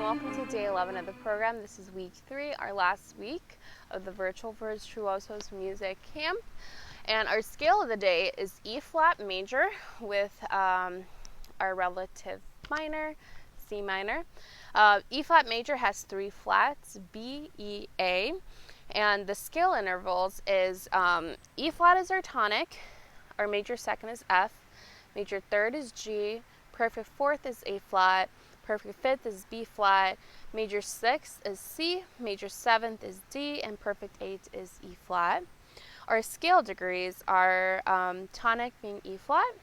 welcome to day 11 of the program. This is week 3, our last week of the Virtuoso's music camp. And our scale of the day is E flat major with our relative minor, C minor. E flat major has 3 flats, B, E, A. And the scale intervals is E flat is our tonic, our major second is F, major third is G, perfect fourth is A flat, perfect fifth is B flat, major sixth is C, major seventh is D, and perfect eighth is E flat. Our scale degrees are tonic being E flat,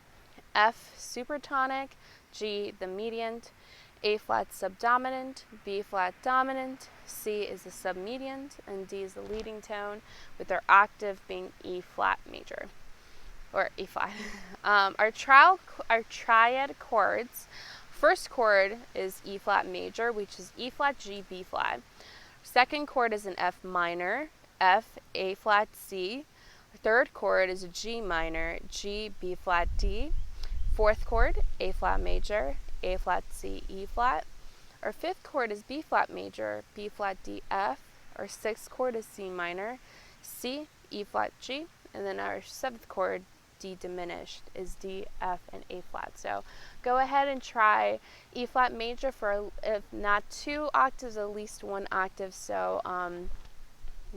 F supertonic, G the median, A flat subdominant, B flat dominant, C is the submedian, and D is the leading tone, with our octave being E flat major, or E flat. Our triad chords. First chord is E flat major, which is E flat, G, B flat. Second chord is an F minor, F, A flat, C. Third chord is a G minor, G, B flat, D. Fourth chord, A flat major, A flat, C, E flat. Our fifth chord is B flat major, B flat, D, F. Our sixth chord is C minor, C, E flat, G. And then our seventh chord, D diminished, is D, F, and A flat. So go ahead and try E flat major for, if not 2 octaves, at least 1 octave, so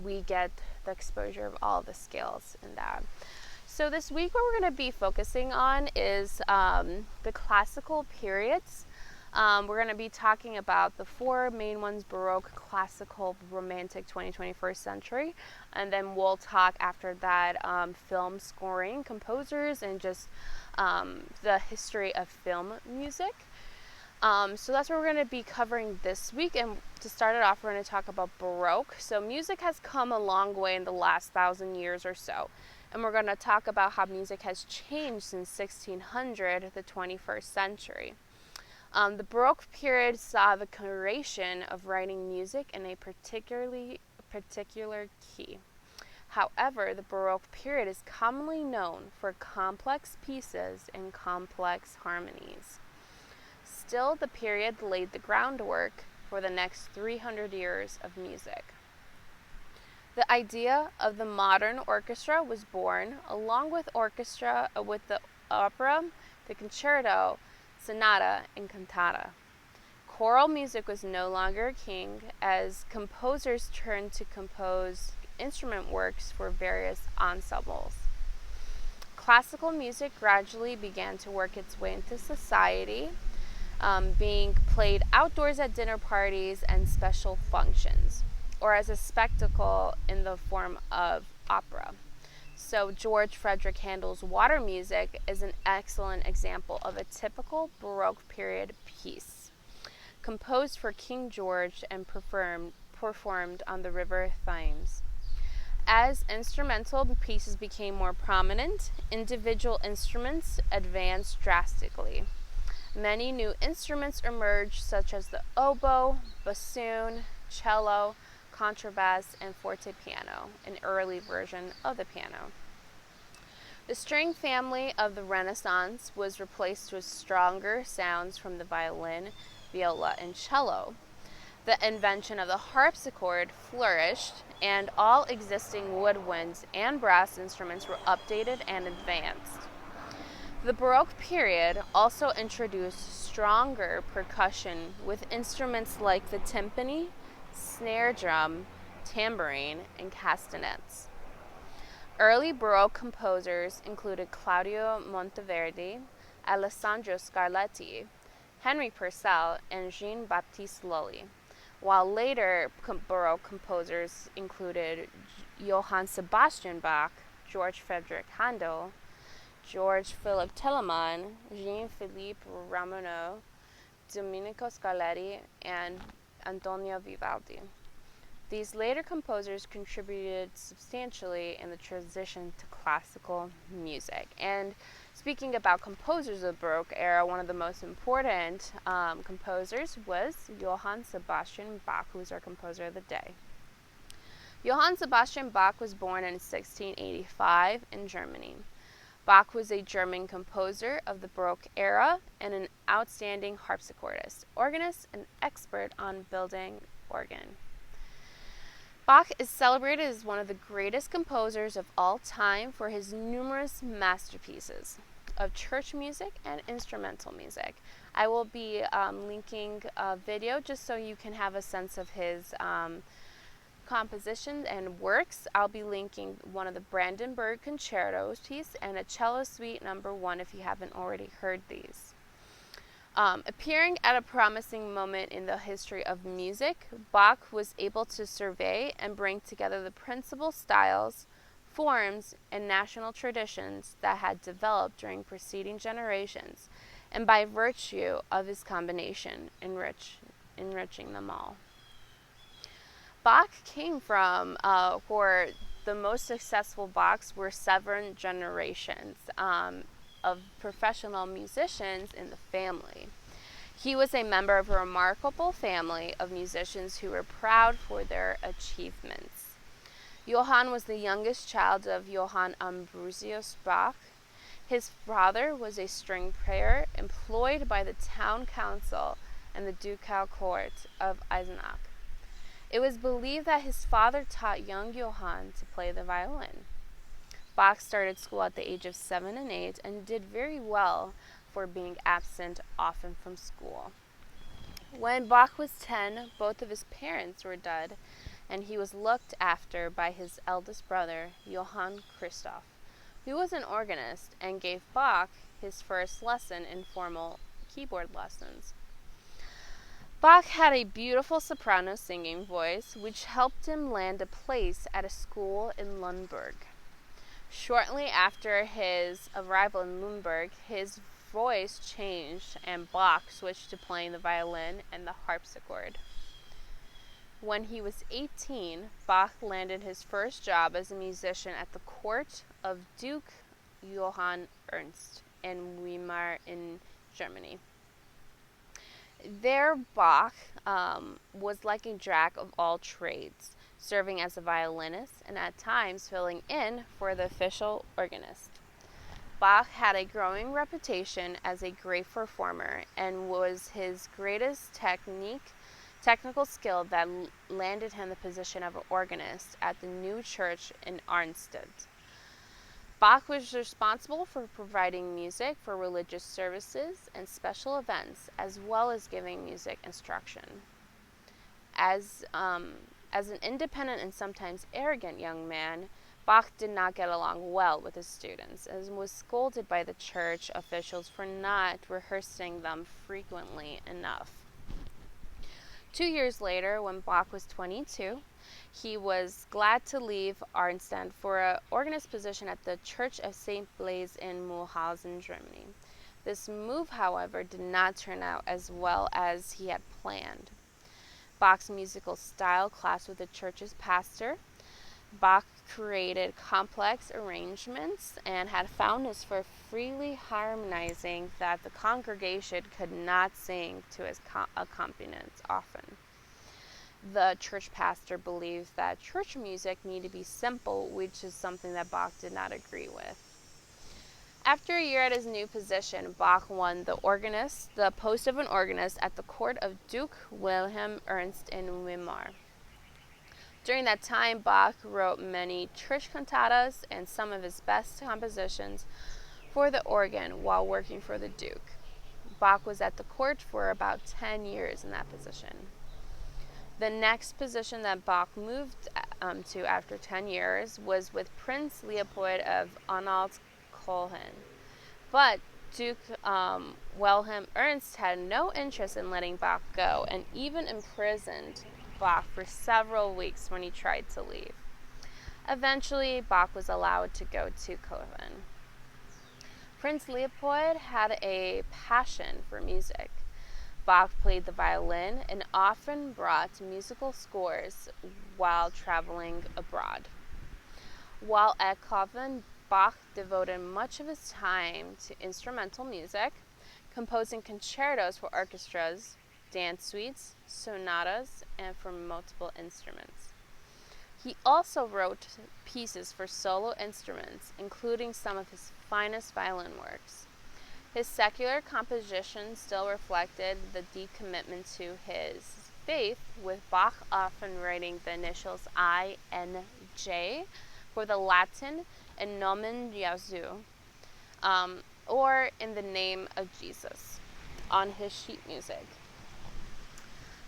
we get the exposure of all the scales in that. So this week what we're going to be focusing on is the classical periods. We're going to be talking about the 4 main ones: Baroque, Classical, Romantic, 20th, 21st century. And then we'll talk after that film scoring, composers, and just the history of film music. So that's what we're going to be covering this week. And to start it off, we're going to talk about Baroque. So music has come a long way in the last 1,000 years or so. And we're going to talk about how music has changed since 1600, the 21st century. The Baroque period saw the creation of writing music in a particular key. However, the Baroque period is commonly known for complex pieces and complex harmonies. Still, the period laid the groundwork for the next 300 years of music. The idea of the modern orchestra was born, along with the opera, the concerto, sonata, and cantata. Choral music was no longer king, as composers turned to compose instrument works for various ensembles. Classical music gradually began to work its way into society, being played outdoors at dinner parties and special functions, or as a spectacle in the form of opera. So George Frederick Handel's Water Music is an excellent example of a typical Baroque period piece, composed for King George and performed on the River Thames. As instrumental pieces became more prominent, individual instruments advanced drastically. Many new instruments emerged, such as the oboe, bassoon, cello, contrabass, and fortepiano, an early version of the piano. The string family of the Renaissance was replaced with stronger sounds from the violin, viola, and cello. The invention of the harpsichord flourished, and all existing woodwinds and brass instruments were updated and advanced. The Baroque period also introduced stronger percussion with instruments like the timpani, snare drum, tambourine, and castanets. Early Baroque composers included Claudio Monteverdi, Alessandro Scarlatti, Henry Purcell, and Jean-Baptiste Lully, while later Baroque composers included Johann Sebastian Bach, George Frederick Handel, George Philipp Telemann, Jean-Philippe Rameau, Domenico Scarlatti, and Antonio Vivaldi. These later composers contributed substantially in the transition to classical music. And speaking about composers of the Baroque era, one of the most important composers was Johann Sebastian Bach, who is our composer of the day. Johann Sebastian Bach was born in 1685 in Germany. Bach was a German composer of the Baroque era and an outstanding harpsichordist, organist, and expert on building organ. Bach is celebrated as one of the greatest composers of all time for his numerous masterpieces of church music and instrumental music. I will be linking a video just so you can have a sense of his compositions and works. I'll be linking one of the Brandenburg Concertos piece and a Cello Suite No. 1 if you haven't already heard these. Appearing at a promising moment in the history of music, Bach was able to survey and bring together the principal styles, forms, and national traditions that had developed during preceding generations, and by virtue of his combination, enriching them all. Bach came from, for the most successful Bachs were 7 generations of professional musicians in the family. He was a member of a remarkable family of musicians who were proud for their achievements. Johann was the youngest child of Johann Ambrosius Bach. His father was a string player employed by the town council and the ducal court of Eisenach. It was believed that his father taught young Johann to play the violin. Bach started school at the age of 7 and 8 and did very well for being absent often from school. When Bach was 10, both of his parents were dead, and he was looked after by his eldest brother, Johann Christoph, who was an organist and gave Bach his first lesson in formal keyboard lessons. Bach had a beautiful soprano singing voice, which helped him land a place at a school in Lundberg. Shortly after his arrival in Lundberg, his voice changed and Bach switched to playing the violin and the harpsichord. When he was 18, Bach landed his first job as a musician at the court of Duke Johann Ernst in Weimar in Germany. There, Bach was like a jack of all trades, serving as a violinist and at times filling in for the official organist. Bach had a growing reputation as a great performer and was his greatest technical skill that landed him the position of an organist at the new church in Arnstadt. Bach was responsible for providing music for religious services and special events, as well as giving music instruction. As an independent and sometimes arrogant young man, Bach did not get along well with his students and was scolded by the church officials for not rehearsing them frequently enough. 2 years later, when Bach was 22, he was glad to leave Arnstadt for an organist position at the Church of St. Blaise in Mulhausen, Germany. This move, however, did not turn out as well as he had planned. Bach's musical style clashed with the church's pastor. Bach created complex arrangements and had fondness for freely harmonizing that the congregation could not sing to his accompaniments often. The church pastor believed that church music needed to be simple, which is something that Bach did not agree with. After a year at his new position, Bach won the post of an organist at the court of Duke Wilhelm Ernst in Weimar. During that time, Bach wrote many church cantatas and some of his best compositions for the organ while working for the Duke. Bach was at the court for about 10 years in that position. The next position that Bach moved to after 10 years was with Prince Leopold of Anhalt-Köthen. But Duke Wilhelm Ernst had no interest in letting Bach go and even imprisoned Bach for several weeks when he tried to leave. Eventually, Bach was allowed to go to Köthen. Prince Leopold had a passion for music. Bach played the violin and often brought musical scores while traveling abroad. While at Köthen, Bach devoted much of his time to instrumental music, composing concertos for orchestras, dance suites, sonatas, and for multiple instruments. He also wrote pieces for solo instruments, including some of his finest violin works. His secular compositions still reflected the deep commitment to his faith, with Bach often writing the initials I-N-J for the Latin in Nomen Jesu, or in the name of Jesus, on his sheet music.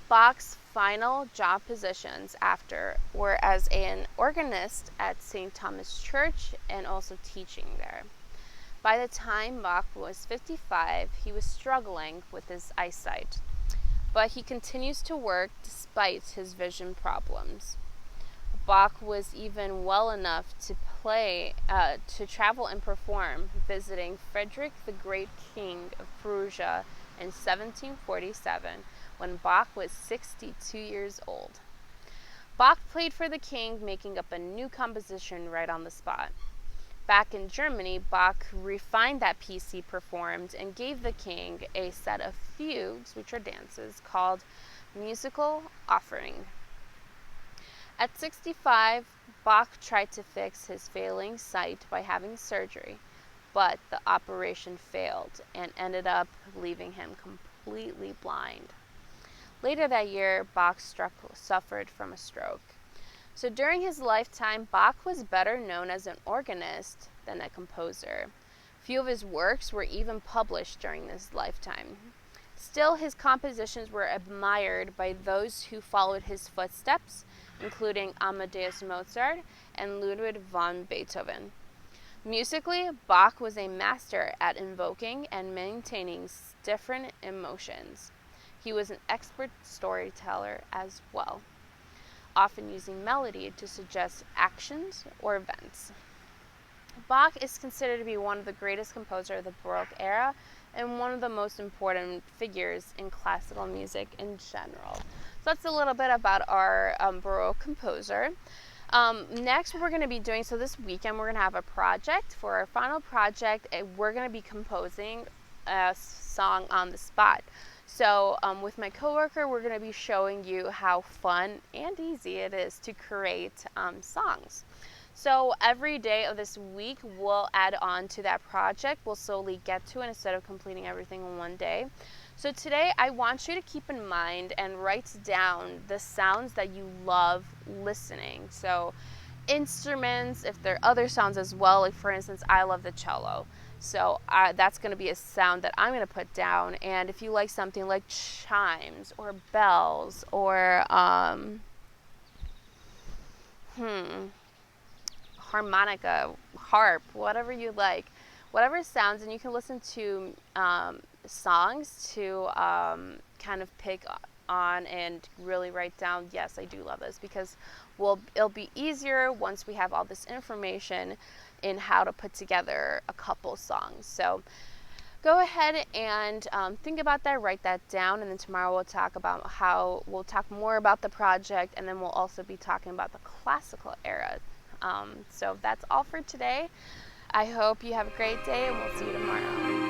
Bach's final job positions after were as an organist at St. Thomas Church and also teaching there. By the time Bach was 55, he was struggling with his eyesight, but he continues to work despite his vision problems. Bach was even well enough to to travel and perform, visiting Frederick the Great King of Prussia in 1747, when Bach was 62 years old. Bach played for the king, making up a new composition right on the spot. Back in Germany, Bach refined that piece he performed and gave the king a set of fugues, which are dances, called Musical Offering. At 65, Bach tried to fix his failing sight by having surgery, but the operation failed and ended up leaving him completely blind. Later that year, Bach suffered from a stroke. So during his lifetime, Bach was better known as an organist than a composer. Few of his works were even published during his lifetime. Still, his compositions were admired by those who followed his footsteps, including Amadeus Mozart and Ludwig van Beethoven. Musically, Bach was a master at invoking and maintaining different emotions. He was an expert storyteller as well, often using melody to suggest actions or events. Bach is considered to be one of the greatest composers of the Baroque era and one of the most important figures in classical music in general. So that's a little bit about our Baroque composer. Next, we're going to be doing, so this weekend we're going to have a project. For our final project, we're going to be composing a song on the spot. So with my coworker, we're going to be showing you how fun and easy it is to create songs. So every day of this week, we'll add on to that project. We'll slowly get to it instead of completing everything in one day. So today, I want you to keep in mind and write down the sounds that you love listening. So instruments, if there are other sounds as well, like for instance, I love the cello. So that's going to be a sound that I'm going to put down. And if you like something like chimes or bells or harmonica, harp, whatever you like, whatever sounds, and you can listen to songs to kind of pick on and really write down, yes, I do love this, because it'll be easier once we have all this information in how to put together a couple songs. So go ahead and think about that, write that down, and then tomorrow we'll talk more about the project, and then we'll also be talking about the classical era. So that's all for today. I hope you have a great day, and we'll see you tomorrow.